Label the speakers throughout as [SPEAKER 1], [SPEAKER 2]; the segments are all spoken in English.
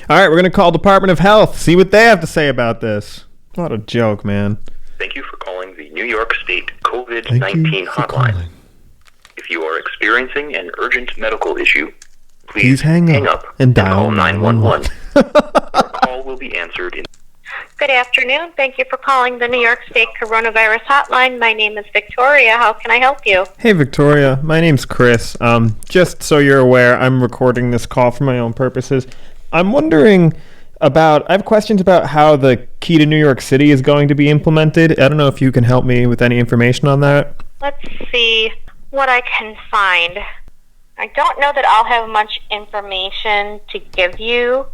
[SPEAKER 1] All right, we're going to call Department of Health, see what they have to say about this. What a joke, man.
[SPEAKER 2] Thank you for calling the New York State COVID-19 hotline. If you are experiencing an urgent medical issue, please hang up
[SPEAKER 1] and dial
[SPEAKER 2] call 911. Your call will be answered in...
[SPEAKER 3] Good afternoon. Thank you for calling the New York State Coronavirus Hotline. My name is Victoria. How can I help you?
[SPEAKER 1] Hey, Victoria. My name's Chris. Just so you're aware, I'm recording this call for my own purposes. I'm wondering I have questions about how the key to New York City is going to be implemented. I don't know if you can help me with any information on that.
[SPEAKER 3] Let's see what I can find. I don't know that I'll have much information to give you.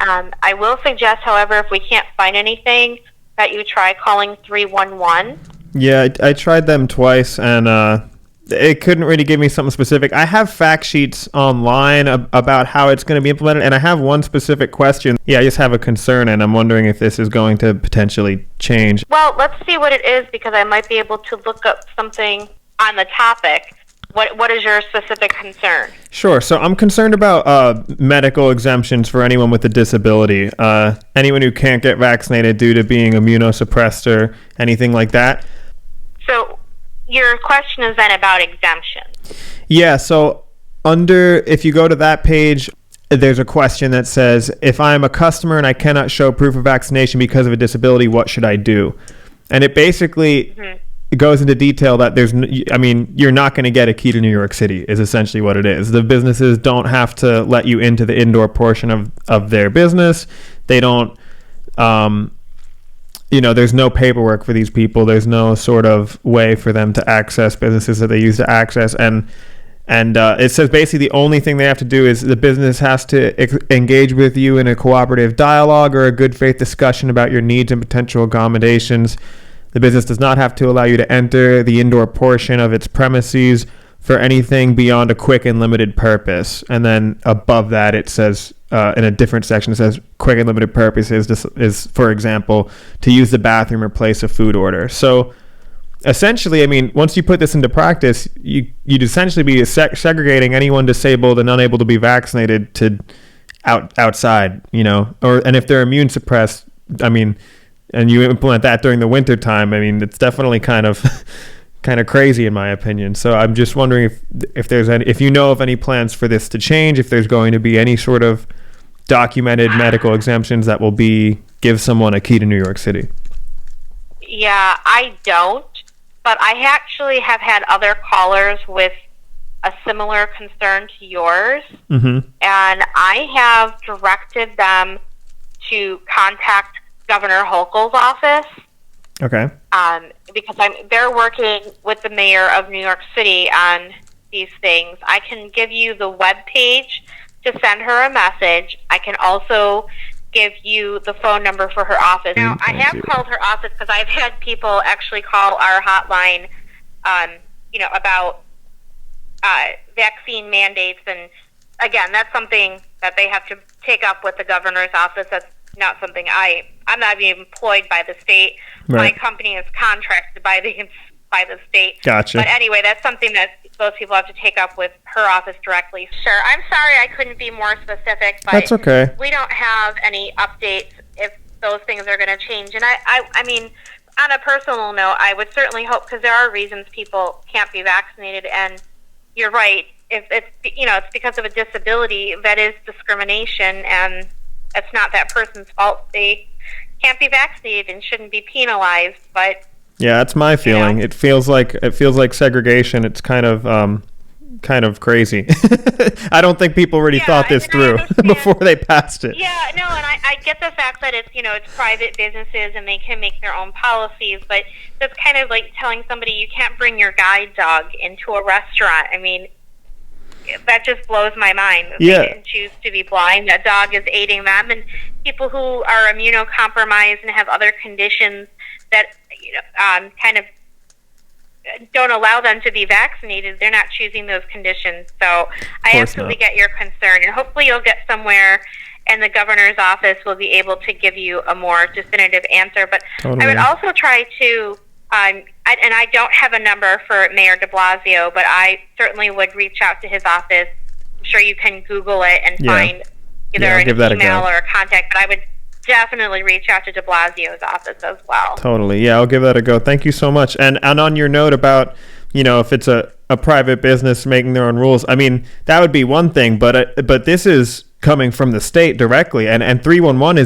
[SPEAKER 3] I will suggest, however, if we can't find anything, that you try calling 311.
[SPEAKER 1] Yeah, I tried them twice, and it couldn't really give me something specific. I have fact sheets online about how it's going to be implemented, and I have one specific question. Yeah, I just have a concern, and I'm wondering if this is going to potentially change.
[SPEAKER 3] Well, let's see what it is, because I might be able to look up something on the topic. What is your specific concern?
[SPEAKER 1] Sure. So I'm concerned about medical exemptions for anyone with a disability, anyone who can't get vaccinated due to being immunosuppressed or anything like that.
[SPEAKER 3] So your question is then about exemptions.
[SPEAKER 1] Yeah. So if you go to that page, there's a question that says, if I'm a customer and I cannot show proof of vaccination because of a disability, what should I do? And it basically... It goes into detail that you're not going to get a key to New York City is essentially what it is. The businesses don't have to let you into the indoor portion of their business. They don't, there's no paperwork for these people. There's no sort of way for them to access businesses that they use to access. And it says basically the only thing they have to do is the business has to engage with you in a cooperative dialogue or a good faith discussion about your needs and potential accommodations. The business does not have to allow you to enter the indoor portion of its premises for anything beyond a quick and limited purpose. And then above that, it says, in a different section, it says quick and limited purpose is, for example, to use the bathroom or place a food order. So essentially, once you put this into practice, you'd essentially be segregating anyone disabled and unable to be vaccinated to outside, and if they're immune suppressed, and you implement that during the winter time, it's definitely kind of crazy in my opinion. So I'm just wondering if you know of any plans for this to change, if there's going to be any sort of documented medical exemptions that will give someone a key to New York City.
[SPEAKER 3] Yeah, I don't, but I actually have had other callers with a similar concern to yours, and I have directed them to contact Governor Hochul's office.
[SPEAKER 1] Okay.
[SPEAKER 3] Because they're working with the mayor of New York City on these things. I can give you the web page to send her a message. I can also give you the phone number for her office. Now, I have called her office because I've had people actually call our hotline, about vaccine mandates, and again, that's something that they have to take up with the governor's office. That's not something I'm not even employed by the state. Right. My company is contracted by the state.
[SPEAKER 1] Gotcha.
[SPEAKER 3] But anyway, that's something that those people have to take up with her office directly. Sure. I'm sorry I couldn't be more specific, but
[SPEAKER 1] that's okay.
[SPEAKER 3] We don't have any updates if those things are going to change. And I mean, on a personal note, I would certainly hope, because there are reasons people can't be vaccinated, and you're right. If it's because of a disability, that is discrimination, and it's not that person's fault. They can't be vaccinated and shouldn't be penalized. But
[SPEAKER 1] yeah, that's my feeling. It feels like segregation. It's kind of crazy. I don't think people really thought this through before they passed it.
[SPEAKER 3] Yeah, no, and I get the fact that it's private businesses and they can make their own policies, but that's kind of like telling somebody you can't bring your guide dog into a restaurant. That just blows my mind. They didn't choose to be blind. That dog is aiding them, and people who are immunocompromised and have other conditions that kind of don't allow them to be vaccinated, they're not choosing those conditions. So I absolutely get your concern, and hopefully you'll get somewhere and the governor's office will be able to give you a more definitive answer. But totally. I would also try to and I don't have a number for Mayor DeBlasio, but I certainly would reach out to his office. I'm sure you can Google it and find either
[SPEAKER 1] Yeah, I'll give that
[SPEAKER 3] an
[SPEAKER 1] a
[SPEAKER 3] email
[SPEAKER 1] go.
[SPEAKER 3] or a contact. But I would definitely reach out to DeBlasio's office as well.
[SPEAKER 1] Totally. Yeah, I'll give that a go. Thank you so much. And on your note about, if it's a private business making their own rules, I mean, that would be one thing, but this is coming from the state directly, and 311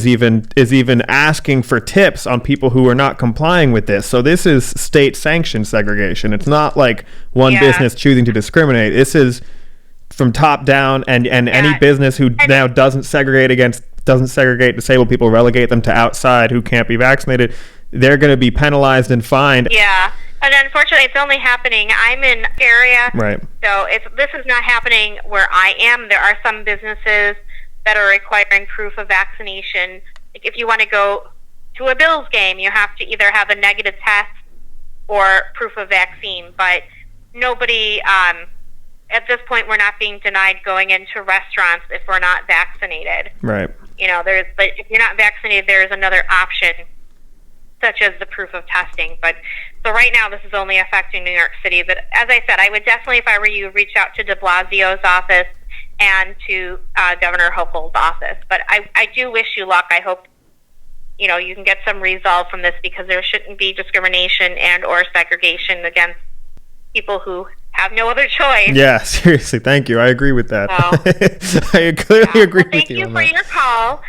[SPEAKER 1] is even asking for tips on people who are not complying with this. So this is state sanctioned segregation. It's not like one business choosing to discriminate. This is from top down, and any business who now doesn't segregate disabled people, relegate them to outside who can't be vaccinated, they're going to be penalized and fined.
[SPEAKER 3] Yeah. And unfortunately, it's only happening. I'm in area,
[SPEAKER 1] Right.
[SPEAKER 3] So this is not happening where I am. There are some businesses that are requiring proof of vaccination. Like if you want to go to a Bills game, you have to either have a negative test or proof of vaccine. But nobody, at this point, we're not being denied going into restaurants if we're not vaccinated.
[SPEAKER 1] Right.
[SPEAKER 3] But if you're not vaccinated, there is another option, such as the proof of testing. But so right now, this is only affecting New York City. But as I said, I would definitely, if I were you, reach out to DeBlasio's office and to Governor Hochul's office. But I do wish you luck. I hope you can get some resolve from this, because there shouldn't be discrimination and or segregation against people who have no other choice.
[SPEAKER 1] Yeah, seriously, thank you. I agree with that.
[SPEAKER 3] So,
[SPEAKER 1] I clearly agree with you.
[SPEAKER 3] Thank you
[SPEAKER 1] on
[SPEAKER 3] for
[SPEAKER 1] that.
[SPEAKER 3] your call,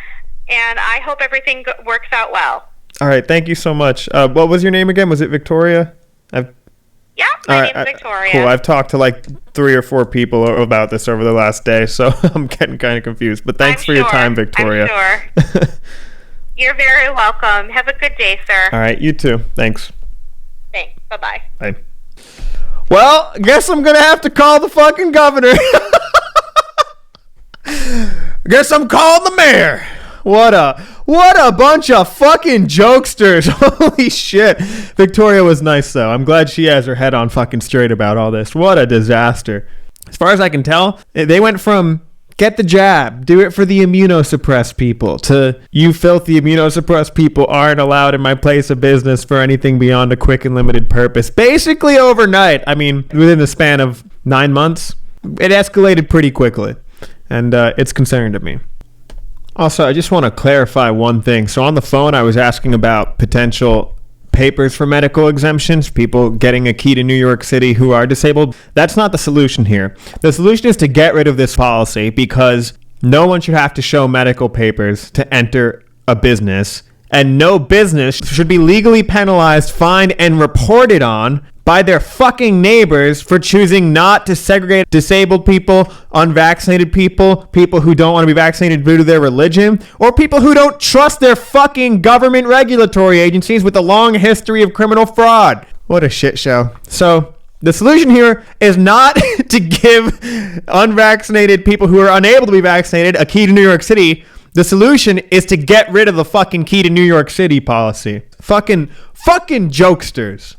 [SPEAKER 3] and I hope everything works out well.
[SPEAKER 1] All right, thank you so much. What was your name again? Was it Victoria?
[SPEAKER 3] Yeah, my name's Victoria.
[SPEAKER 1] Cool. I've talked to like 3 or 4 people about this over the last day, so I'm getting kind of confused. But thanks for your time, Victoria.
[SPEAKER 3] I'm sure. You're very welcome. Have a good day, sir.
[SPEAKER 1] All right, you too. Thanks.
[SPEAKER 3] Thanks. Bye-bye.
[SPEAKER 1] Bye. Well, I guess I'm going to have to call the fucking governor. Guess I'm calling the mayor. What a bunch of fucking jokesters. Holy shit. Victoria was nice, though. I'm glad she has her head on fucking straight about all this. What a disaster. As far as I can tell, they went from get the jab, do it for the immunosuppressed people, to you filthy immunosuppressed people aren't allowed in my place of business for anything beyond a quick and limited purpose. Basically overnight. I mean, within the span of 9 months, it escalated pretty quickly. And it's concerning to me. Also, I just want to clarify one thing. So on the phone, I was asking about potential papers for medical exemptions, people getting a key to New York City who are disabled. That's not the solution here. The solution is to get rid of this policy, because no one should have to show medical papers to enter a business, and no business should be legally penalized, fined, and reported on by their fucking neighbors for choosing not to segregate disabled people, unvaccinated people, people who don't want to be vaccinated due to their religion, or people who don't trust their fucking government regulatory agencies with a long history of criminal fraud. What a shit show. So the solution here is not to give unvaccinated people who are unable to be vaccinated a key to New York City. The solution is to get rid of the fucking key to New York City policy. Fucking jokesters.